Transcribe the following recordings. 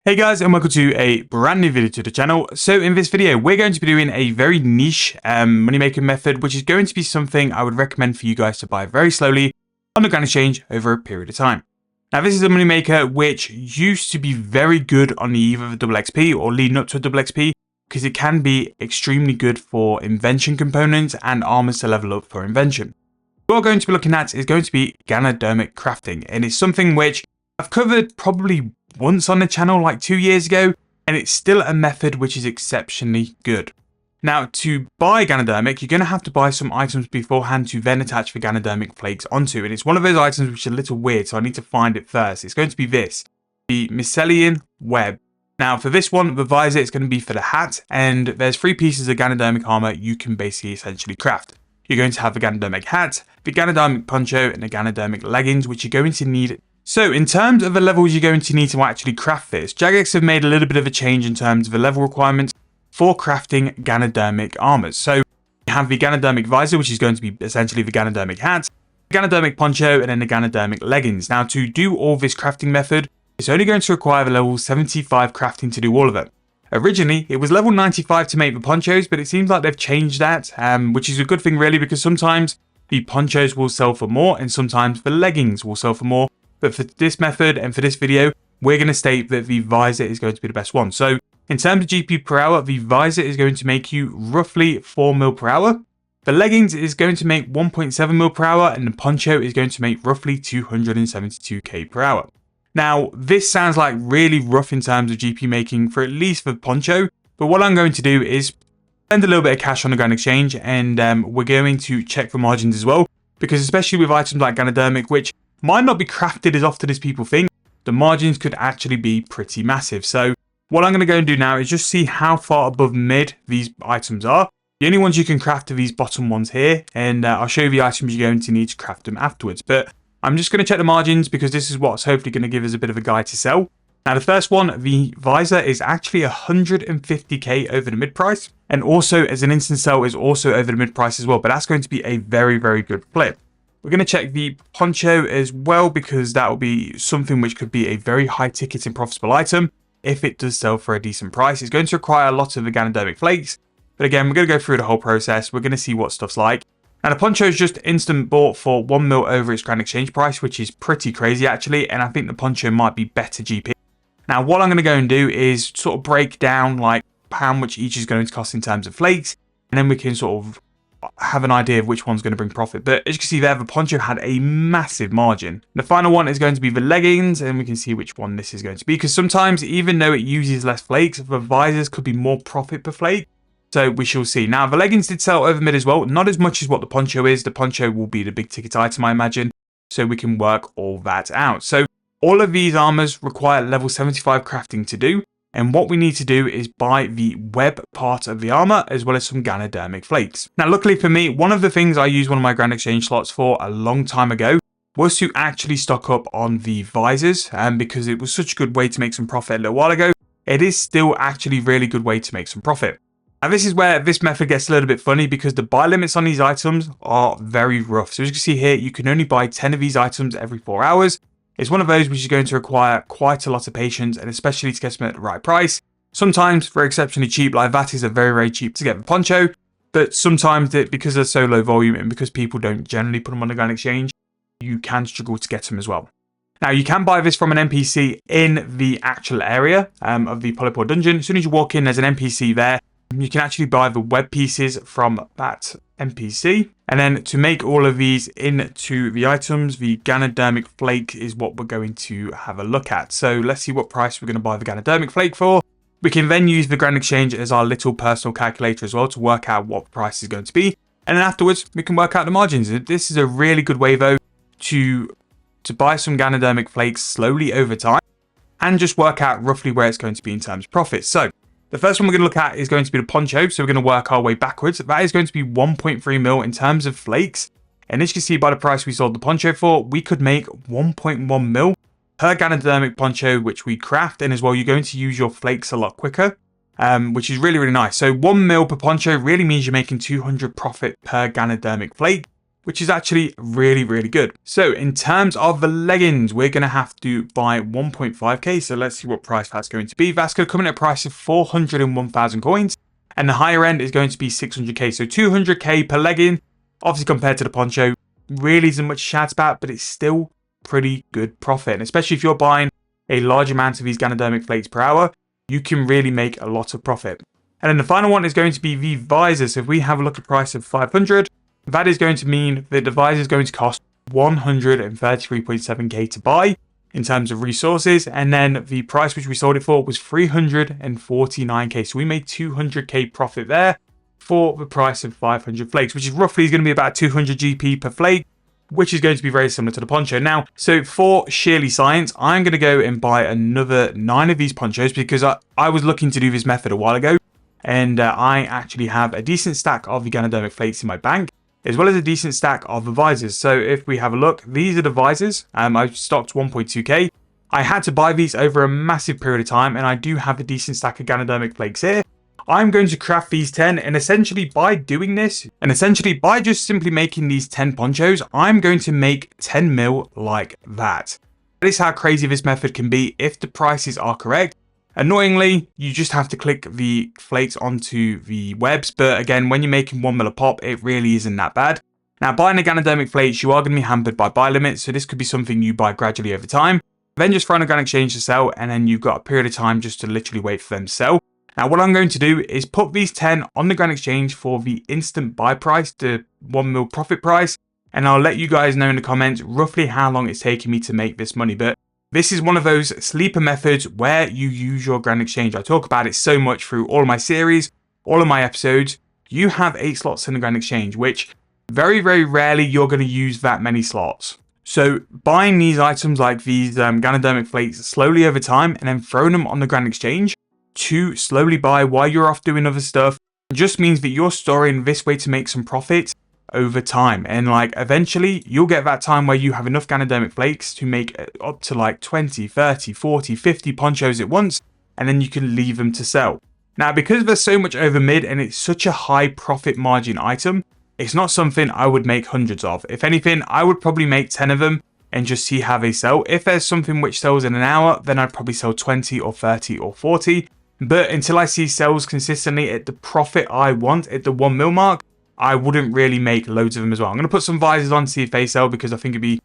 Hey guys, and welcome to a brand new video to the channel. So in this video, we're going to be doing a very niche money making method, which is going to be something I would recommend for you guys to buy very slowly on the Grand Exchange over a period of time. Now, this is a money maker which used to be very good on the eve of a double XP or leading up to a double XP, because it can be extremely good for invention components and armors to level up for invention. What we're going to be looking at is going to be Ganodermic crafting, and it's something which I've covered probably once on the channel like 2 years ago, and it's still a method which is exceptionally good. Now, to buy Ganodermic, you're going to have to buy some items beforehand to then attach the Ganodermic flakes onto, and it's one of those items which is a little weird, so I need to find it first. It's going to be this, the Mycelian Web. Now, for this one, the visor is going to be for the hat, and there's 3 pieces of Ganodermic armor you can basically essentially craft. You're going to have the Ganodermic hat, the Ganodermic poncho, and the Ganodermic leggings, which you're going to need. So in terms of the levels you're going to need to actually craft this, Jagex have made a little bit of a change in terms of the level requirements for crafting Ganodermic armors. So you have the Ganodermic visor, which is going to be essentially the Ganodermic hat, the Ganodermic poncho, and then the Ganodermic leggings. Now, to do all this crafting method, it's only going to require the level 75 crafting to do all of it. Originally, it was level 95 to make the ponchos, but it seems like they've changed that, which is a good thing really, because sometimes the ponchos will sell for more and sometimes the leggings will sell for more. But for this method and for this video, we're going to state that the visor is going to be the best one. So in terms of GP per hour, the visor is going to make you roughly 4 mil per hour. The leggings is going to make 1.7 mil per hour, and the poncho is going to make roughly 272k per hour. Now, this sounds like really rough in terms of GP making for at least the poncho, but what I'm going to do is spend a little bit of cash on the Grand Exchange, and we're going to check for margins as well, because especially with items like Ganodermic, which might not be crafted as often as people think, the margins could actually be pretty massive. So what I'm going to go and do now is just see how far above mid these items are. The only ones you can craft are these bottom ones here, and I'll show you the items you're going to need to craft them afterwards. But I'm just going to check the margins because this is what's hopefully going to give us a bit of a guide to sell. Now, the first one, the visor, is actually 150k over the mid price, and also as an instant sell is also over the mid price as well, but that's going to be a very, very good flip. We're going to check the poncho as well, because that will be something which could be a very high ticket and profitable item if it does sell for a decent price. It's going to require a lot of the Ganodermic flakes, but again, we're going to go through the whole process. We're going to see what stuff's like. Now, the poncho is just instant bought for 1 mil over its Grand Exchange price, which is pretty crazy actually, and I think the poncho might be better GP. Now, what I'm going to go and do is sort of break down like how much each is going to cost in terms of flakes, and then we can sort of have an idea of which one's going to bring profit. But as you can see there, the poncho had a massive margin. The final one is going to be the leggings, and we can see which one this is going to be, because sometimes even though it uses less flakes, the visors could be more profit per flake. So we shall see. Now, the leggings did sell over mid as well, not as much as what the poncho is. The poncho will be the big ticket item, I imagine, so we can work all that out. So all of these armors require level 75 crafting to do, and what we need to do is buy the web part of the armor as well as some Ganodermic flakes. Now, luckily for me, one of the things I used one of my Grand Exchange slots for a long time ago was to actually stock up on the visors, and because it was such a good way to make some profit a little while ago, it is still actually a really good way to make some profit. Now, this is where this method gets a little bit funny, because the buy limits on these items are very rough. So as you can see here, you can only buy 10 of these items every 4 hours. It's one of those which is going to require quite a lot of patience, and especially to get them at the right price. Sometimes for exceptionally cheap, like that is a very, very cheap to get the poncho, but sometimes because they're so low volume and because people don't generally put them on the Grand Exchange, you can struggle to get them as well. Now, you can buy this from an NPC in the actual area of the Polypore dungeon. As soon as you walk in, there's an NPC there. You can actually buy the web pieces from that NPC. And then to make all of these into the items, the Ganodermic flake is what we're going to have a look at. So let's see what price we're going to buy the Ganodermic flake for. We can then use the Grand Exchange as our little personal calculator as well to work out what the price is going to be. And then afterwards, we can work out the margins. This is a really good way though to buy some Ganodermic flakes slowly over time and just work out roughly where it's going to be in terms of profit. So the first one we're going to look at is going to be the poncho, so we're going to work our way backwards. That is going to be 1.3 mil in terms of flakes, and as you can see by the price we sold the poncho for, we could make 1.1 mil per Ganodermic poncho, which we craft, and as well you're going to use your flakes a lot quicker, which is really, really nice. So 1 mil per poncho really means you're making 200 profit per Ganodermic flake, which is actually really, really good. So in terms of the leggings, we're going to have to buy 1.5k. So let's see what price that's going to be. That's going to come in at a price of 401,000 coins. And the higher end is going to be 600k. So 200k per legging. Obviously compared to the poncho, really isn't much to shout about, but it's still pretty good profit. And especially if you're buying a large amount of these Ganodermic flakes per hour, you can really make a lot of profit. And then the final one is going to be the visor. So if we have a look at price of 500, that is going to mean that the visor is going to cost 133.7k to buy in terms of resources. And then the price which we sold it for was 349k. So we made 200k profit there for the price of 500 flakes, which is roughly going to be about 200 GP per flake, which is going to be very similar to the poncho. Now, so for sheerly science, I'm going to go and buy another 9 of these ponchos because I was looking to do this method a while ago. And I actually have a decent stack of the Ganodermic flakes in my bank, as well as a decent stack of the visors. So if we have a look, these are the visors. I've stocked 1.2k. I had to buy these over a massive period of time, and I do have a decent stack of Ganodermic flakes here. I'm going to craft these 10, and essentially by doing this, and essentially by just simply making these 10 ponchos, I'm going to make 10 mil like that. That is how crazy this method can be if the prices are correct. Annoyingly, you just have to click the flakes onto the webs, but again, when you're making 1 mil a pop, it really isn't that bad. Now, buying a Ganodermic flakes, you are going to be hampered by buy limits, so this could be something you buy gradually over time. Then just throw an organic exchange to sell, and then you've got a period of time just to literally wait for them to sell. Now, what I'm going to do is put these 10 on the Grand Exchange for the instant buy price, the 1 mil profit price, and I'll let you guys know in the comments roughly how long it's taking me to make this money. But this is one of those sleeper methods where you use your Grand Exchange. I talk about it so much through all of my series, all of my episodes. You have 8 slots in the Grand Exchange, which very, very rarely you're going to use that many slots. So buying these items like these Ganodermic flakes slowly over time and then throwing them on the Grand Exchange to slowly buy while you're off doing other stuff just means that you're storing this way to make some profit over time. And like eventually you'll get that time where you have enough Ganodermic flakes to make up to like 20, 30, 40, 50 ponchos at once, and then you can leave them to sell. Now, because there's so much over mid and it's such a high profit margin item, it's not something I would make hundreds of. If anything, I would probably make 10 of them and just see how they sell. If there's something which sells in an hour, then I'd probably sell 20 or 30 or 40. But until I see sales consistently at the profit I want at the 1 mil mark, I wouldn't really make loads of them as well. I'm going to put some visors on to see if they sell because I think it'd be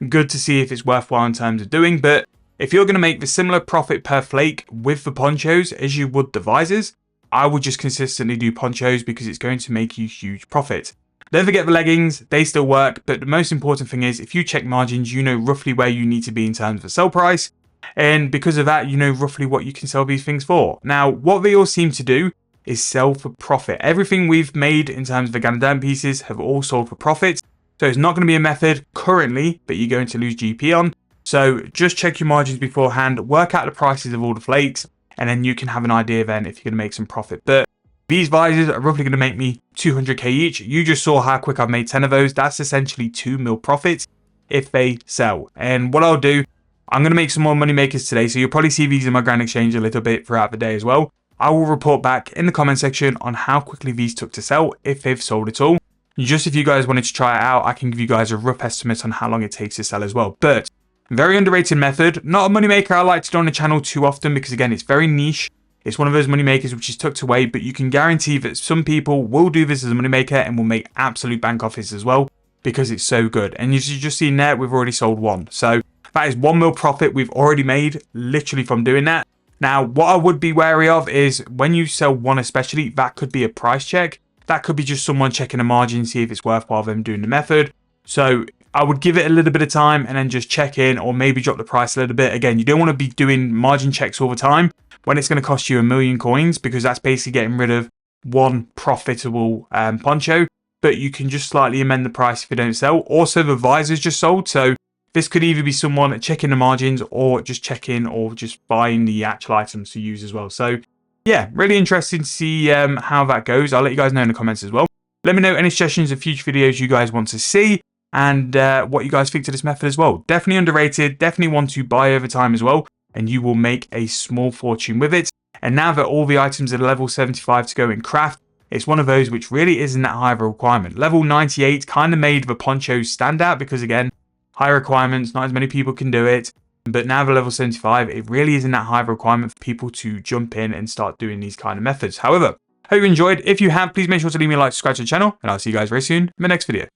good to see if it's worthwhile in terms of doing. But if you're going to make the similar profit per flake with the ponchos as you would the visors, I would just consistently do ponchos because it's going to make you huge profit. Don't forget the leggings, they still work, but the most important thing is if you check margins, you know roughly where you need to be in terms of the sell price. And because of that, you know roughly what you can sell these things for. Now, what they all seem to do is sell for profit. Everything we've made in terms of the Ganoderm pieces have all sold for profit. So it's not going to be a method currently that you're going to lose GP on. So just check your margins beforehand, work out the prices of all the flakes, and then you can have an idea then if you're going to make some profit. But these visors are roughly going to make me 200k each. You just saw how quick I've made 10 of those. That's essentially 2 mil profit if they sell. And what I'll do, I'm going to make some more money makers today. So you'll probably see these in my Grand Exchange a little bit throughout the day as well. I will report back in the comment section on how quickly these took to sell, if they've sold at all. Just if you guys wanted to try it out, I can give you guys a rough estimate on how long it takes to sell as well. But very underrated method, not a money maker I like to do on the channel too often because again, it's very niche. It's one of those money makers which is tucked away, but you can guarantee that some people will do this as a money maker and will make absolute bank off this as well because it's so good. And as you just seen there, we've already sold one. So that is 1 mil profit we've already made literally from doing that. Now, what I would be wary of is when you sell one especially, that could be a price check. That could be just someone checking a margin, see if it's worthwhile them doing the method. So I would give it a little bit of time and then just check in or maybe drop the price a little bit. Again, you don't want to be doing margin checks all the time when it's going to cost you 1 million coins because that's basically getting rid of one profitable poncho. But you can just slightly amend the price if you don't sell. Also, the visors just sold. So this could either be someone checking the margins or just checking or just buying the actual items to use as well. So yeah, really interesting to see how that goes. I'll let you guys know in the comments as well. Let me know any suggestions of future videos you guys want to see and what you guys think to this method as well. Definitely underrated, definitely one to buy over time as well, and you will make a small fortune with it. And now that all the items are level 75 to go in craft, it's one of those which really isn't that high of a requirement. Level 98 kind of made the poncho stand out because, again, high requirements, not as many people can do it. But now the level 75, it really isn't that high of a requirement for people to jump in and start doing these kind of methods. However, hope you enjoyed. If you have, please make sure to leave me a like, subscribe to the channel, and I'll see you guys very soon in the next video.